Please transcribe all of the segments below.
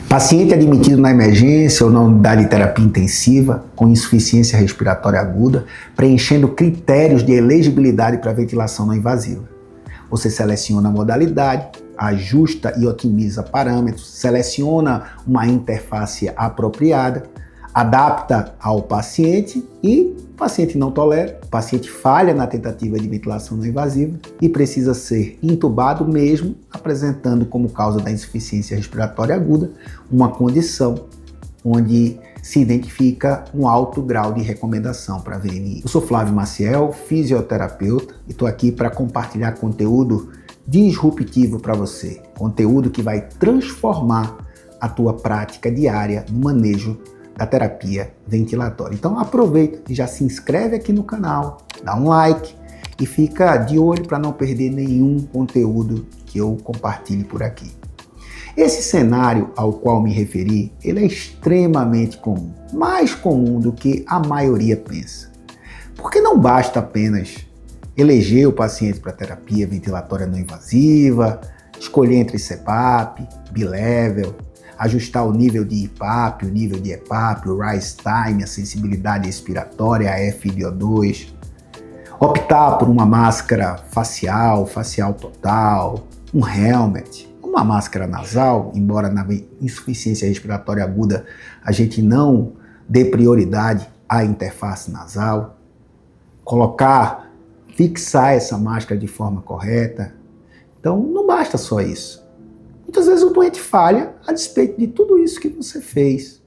Paciente admitido na emergência ou na unidade de terapia intensiva com insuficiência respiratória aguda, preenchendo critérios de elegibilidade para ventilação não invasiva. Você seleciona a modalidade, ajusta e otimiza parâmetros, seleciona uma interface apropriada, adapta ao paciente e o paciente não tolera, o paciente falha na tentativa de ventilação não invasiva e precisa ser intubado mesmo apresentando como causa da insuficiência respiratória aguda uma condição onde se identifica um alto grau de recomendação para VNI. Eu sou Flávio Maciel, fisioterapeuta, e estou aqui para compartilhar conteúdo disruptivo para você, conteúdo que vai transformar a tua prática diária no manejo da terapia ventilatória. Então aproveita e já se inscreve aqui no canal, dá um like e fica de olho para não perder nenhum conteúdo que eu compartilhe por aqui. Esse cenário ao qual me referi, ele é extremamente comum, mais comum do que a maioria pensa. Porque não basta apenas eleger o paciente para terapia ventilatória não invasiva, escolher entre CPAP, bilevel, ajustar o nível de IPAP, o nível de EPAP, o rise time, a sensibilidade expiratória, a FiO2, optar por uma máscara facial total, um helmet, uma máscara nasal, embora na insuficiência respiratória aguda a gente não dê prioridade à interface nasal, fixar essa máscara de forma correta. Então não basta só isso. Muitas vezes o doente falha a despeito de tudo isso que você fez.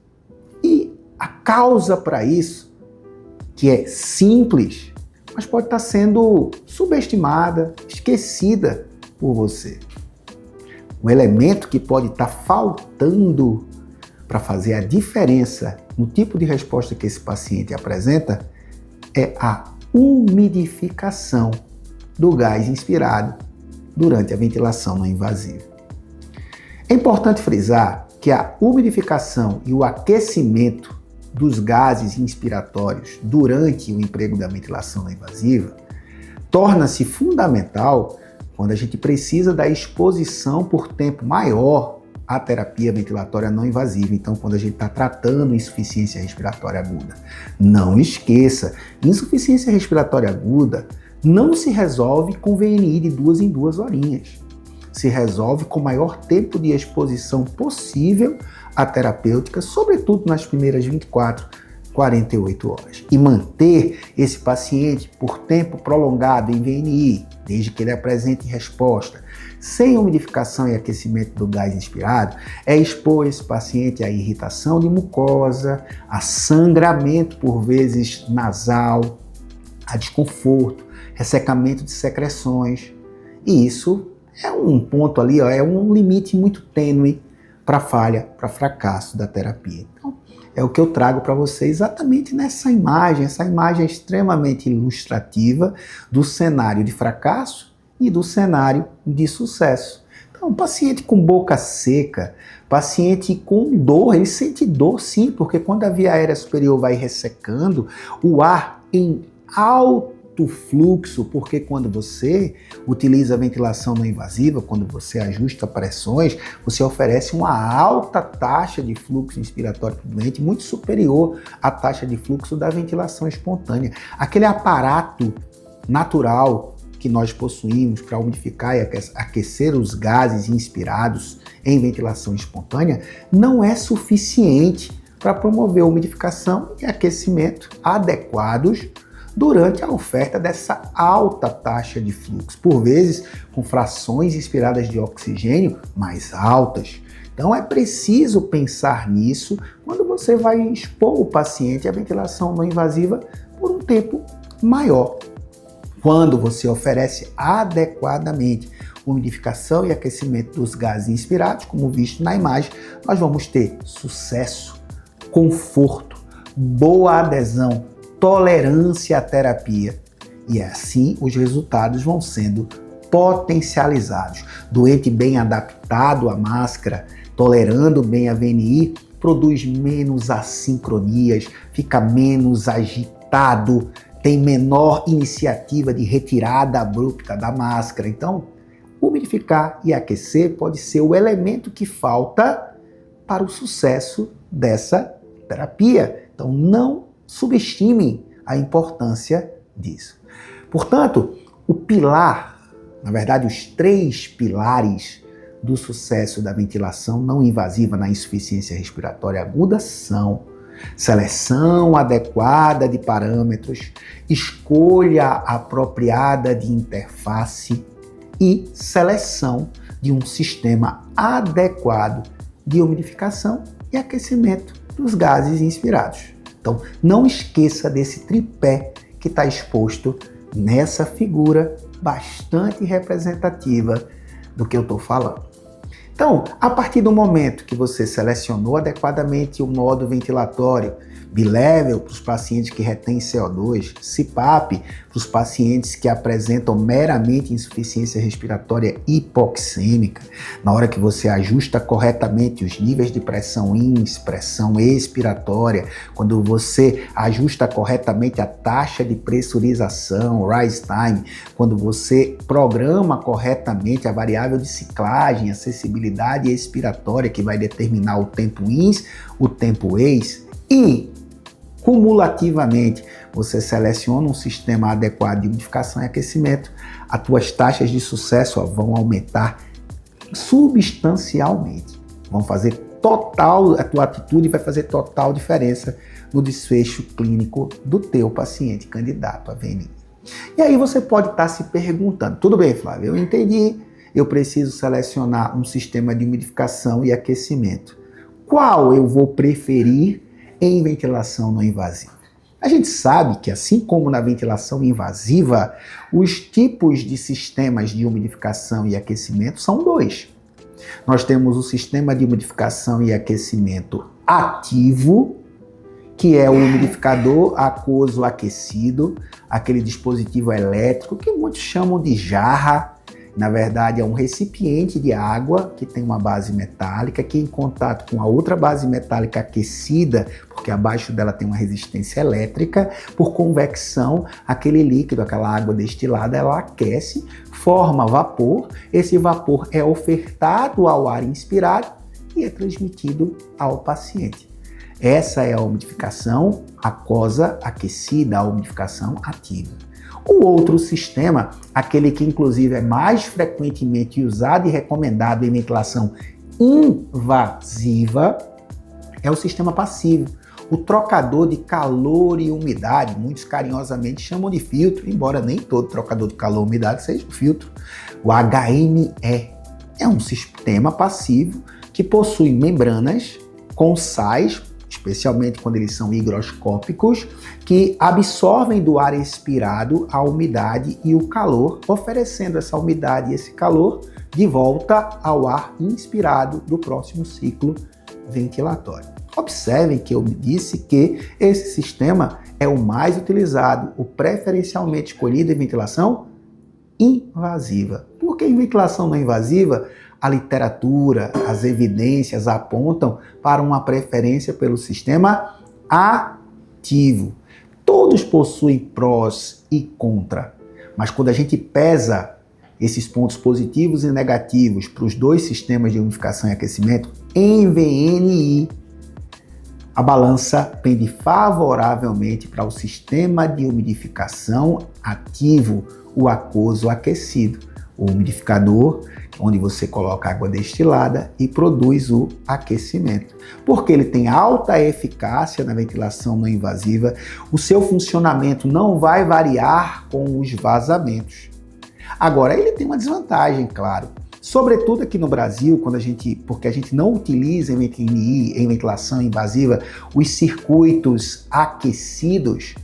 E a causa para isso, que é simples, mas pode estar sendo subestimada, esquecida por você. O elemento que pode estar faltando para fazer a diferença no tipo de resposta que esse paciente apresenta é a umidificação do gás inspirado durante a ventilação não invasiva. É importante frisar que a umidificação e o aquecimento dos gases inspiratórios durante o emprego da ventilação não invasiva torna-se fundamental quando a gente precisa da exposição por tempo maior à terapia ventilatória não invasiva. Então, quando a gente está tratando insuficiência respiratória aguda. Não esqueça, insuficiência respiratória aguda não se resolve com VNI de 2 em 2 horinhas. Se resolve com o maior tempo de exposição possível à terapêutica, sobretudo nas primeiras 24, 48 horas. E manter esse paciente por tempo prolongado em VNI, desde que ele apresente resposta, sem umidificação e aquecimento do gás inspirado, é expor esse paciente à irritação de mucosa, a sangramento por vezes nasal, a desconforto, ressecamento de secreções. E isso é um ponto ali, é um limite muito tênue para falha, para fracasso da terapia. Então, é o que eu trago para você exatamente nessa imagem. Essa imagem é extremamente ilustrativa do cenário de fracasso e do cenário de sucesso. Então, paciente com boca seca, paciente com dor, ele sente dor sim, porque quando a via aérea superior vai ressecando, o ar em alto fluxo, porque quando você utiliza a ventilação não invasiva, quando você ajusta pressões, você oferece uma alta taxa de fluxo inspiratório para o doente, muito superior à taxa de fluxo da ventilação espontânea. Aquele aparato natural que nós possuímos para umidificar e aquecer os gases inspirados em ventilação espontânea não é suficiente para promover a umidificação e aquecimento adequados durante a oferta dessa alta taxa de fluxo, por vezes com frações inspiradas de oxigênio mais altas. Então é preciso pensar nisso quando você vai expor o paciente à ventilação não invasiva por um tempo maior. Quando você oferece adequadamente umidificação e aquecimento dos gases inspirados, como visto na imagem, nós vamos ter sucesso, conforto, boa adesão, tolerância à terapia. E assim os resultados vão sendo potencializados. Doente bem adaptado à máscara, tolerando bem a VNI, produz menos assincronias, fica menos agitado, tem menor iniciativa de retirada abrupta da máscara. Então, umidificar e aquecer pode ser o elemento que falta para o sucesso dessa terapia. Então, não subestime a importância disso. Portanto, o pilar, na verdade, os 3 pilares do sucesso da ventilação não invasiva na insuficiência respiratória aguda são seleção adequada de parâmetros, escolha apropriada de interface e seleção de um sistema adequado de umidificação e aquecimento dos gases inspirados. Então, não esqueça desse tripé que está exposto nessa figura bastante representativa do que eu estou falando. Então, a partir do momento que você selecionou adequadamente o modo ventilatório, bilevel para os pacientes que retêm CO2, CPAP para os pacientes que apresentam meramente insuficiência respiratória hipoxêmica, na hora que você ajusta corretamente os níveis de pressão ins, pressão expiratória, quando você ajusta corretamente a taxa de pressurização, rise time, quando você programa corretamente a variável de ciclagem, acessibilidade expiratória que vai determinar o tempo ins, o tempo ex e cumulativamente, você seleciona um sistema adequado de umidificação e aquecimento, as tuas taxas de sucesso vão aumentar substancialmente. Vão fazer total, a tua atitude vai fazer total diferença no desfecho clínico do teu paciente candidato a VNI. E aí você pode estar se perguntando, tudo bem, Flávio, eu entendi, eu preciso selecionar um sistema de umidificação e aquecimento. Qual eu vou preferir em ventilação não invasiva? A gente sabe que, assim como na ventilação invasiva, os tipos de sistemas de umidificação e aquecimento são 2. Nós temos o sistema de umidificação e aquecimento ativo, que é o umidificador aquoso aquecido, aquele dispositivo elétrico que muitos chamam de jarra. Na verdade, é um recipiente de água que tem uma base metálica que, em contato com a outra base metálica aquecida, porque abaixo dela tem uma resistência elétrica, por convecção, aquele líquido, aquela água destilada, ela aquece, forma vapor, esse vapor é ofertado ao ar inspirado e é transmitido ao paciente. Essa é a umidificação aquosa aquecida, a umidificação ativa. O outro sistema, aquele que inclusive é mais frequentemente usado e recomendado em ventilação invasiva, é o sistema passivo, o trocador de calor e umidade, muitos carinhosamente chamam de filtro, embora nem todo trocador de calor e umidade seja um filtro. O HME é um sistema passivo que possui membranas com sais, especialmente quando eles são higroscópicos, que absorvem do ar expirado a umidade e o calor, oferecendo essa umidade e esse calor de volta ao ar inspirado do próximo ciclo ventilatório. Observem que eu disse que esse sistema é o mais utilizado, o preferencialmente escolhido em ventilação invasiva. Porque em ventilação não invasiva, a literatura, as evidências apontam para uma preferência pelo sistema ativo. Todos possuem prós e contra, mas quando a gente pesa esses pontos positivos e negativos para os 2 sistemas de umidificação e aquecimento, em VNI, a balança pende favoravelmente para o sistema de umidificação ativo, o aquoso aquecido, o umidificador, onde você coloca água destilada e produz o aquecimento. Porque ele tem alta eficácia na ventilação não invasiva, o seu funcionamento não vai variar com os vazamentos. Agora, ele tem uma desvantagem, claro. Sobretudo aqui no Brasil, porque a gente não utiliza em ventilação invasiva os circuitos aquecidos,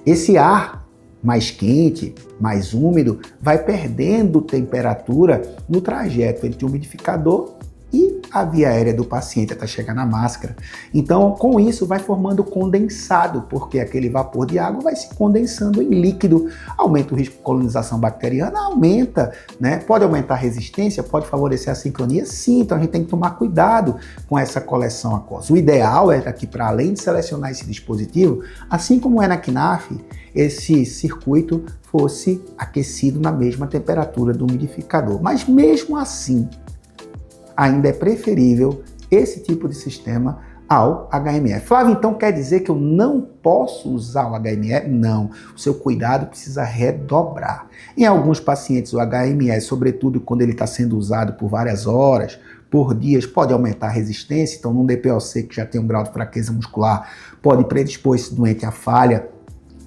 esse ar mais quente, mais úmido, vai perdendo temperatura no trajeto entre o umidificador e a via aérea do paciente até chegar na máscara. Então, com isso, vai formando condensado, porque aquele vapor de água vai se condensando em líquido. Aumenta o risco de colonização bacteriana? Aumenta, né? Pode aumentar a resistência? Pode favorecer a sincronia? Sim, então a gente tem que tomar cuidado com essa coleção aquosa. O ideal é que, para além de selecionar esse dispositivo, assim como é na KNAF, esse circuito fosse aquecido na mesma temperatura do umidificador. Mas mesmo assim, ainda é preferível esse tipo de sistema ao HME. Flávio, então quer dizer que eu não posso usar o HME? Não, o seu cuidado precisa redobrar. Em alguns pacientes, o HME, sobretudo quando ele está sendo usado por várias horas, por dias, pode aumentar a resistência. Então, num DPOC que já tem um grau de fraqueza muscular, pode predispor esse doente à falha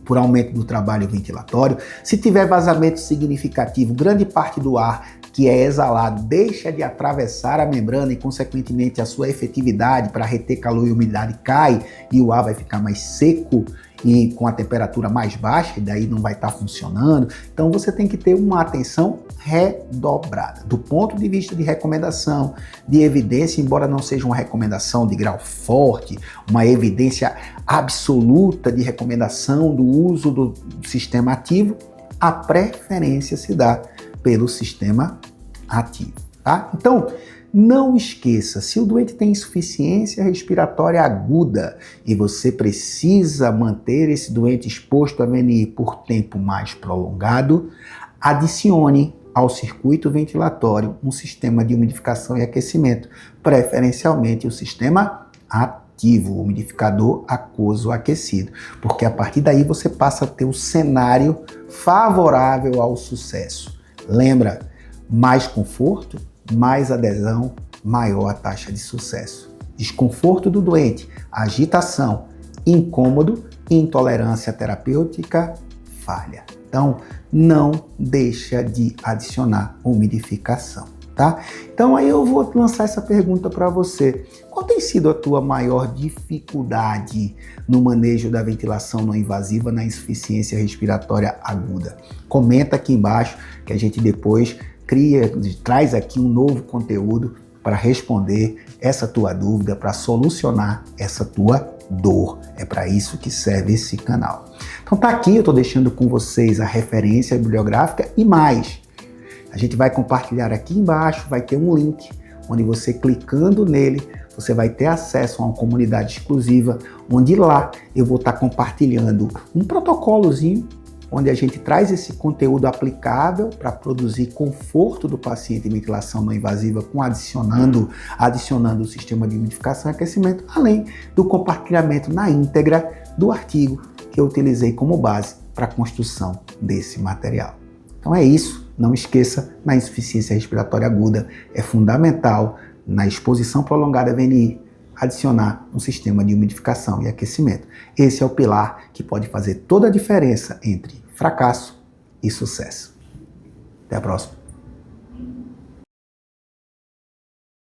por aumento do trabalho ventilatório. Se tiver vazamento significativo, grande parte do ar que é exalado deixa de atravessar a membrana e, consequentemente, a sua efetividade para reter calor e umidade cai e o ar vai ficar mais seco e com a temperatura mais baixa, e daí não vai estar funcionando. Então você tem que ter uma atenção redobrada. Do ponto de vista de recomendação, de evidência, embora não seja uma recomendação de grau forte, uma evidência absoluta de recomendação do uso do sistema ativo, a preferência se dá pelo sistema ativo, tá? Então, não esqueça, se o doente tem insuficiência respiratória aguda e você precisa manter esse doente exposto a VNI por tempo mais prolongado, adicione ao circuito ventilatório um sistema de umidificação e aquecimento, preferencialmente o sistema ativo, o umidificador aquoso aquecido, porque a partir daí você passa a ter um cenário favorável ao sucesso. Lembra, mais conforto, mais adesão, maior a taxa de sucesso. Desconforto do doente, agitação, incômodo, intolerância terapêutica, falha. Então, não deixa de adicionar umidificação, tá? Então, aí eu vou lançar essa pergunta para você. Qual tem sido a tua maior dificuldade no manejo da ventilação não invasiva na insuficiência respiratória aguda? Comenta aqui embaixo que a gente depois traz aqui um novo conteúdo para responder essa tua dúvida, para solucionar essa tua dor. É para isso que serve esse canal. Então tá aqui, eu estou deixando com vocês a referência bibliográfica e mais. A gente vai compartilhar aqui embaixo, vai ter um link, onde você clicando nele, você vai ter acesso a uma comunidade exclusiva, onde lá eu vou estar compartilhando um protocolozinho, onde a gente traz esse conteúdo aplicável para produzir conforto do paciente em ventilação não invasiva, com adicionando o sistema de umidificação e aquecimento, além do compartilhamento na íntegra do artigo que eu utilizei como base para a construção desse material. Então é isso, não esqueça, na insuficiência respiratória aguda é fundamental, na exposição prolongada a VNI, adicionar um sistema de umidificação e aquecimento. Esse é o pilar que pode fazer toda a diferença entre fracasso e sucesso. Até a próxima.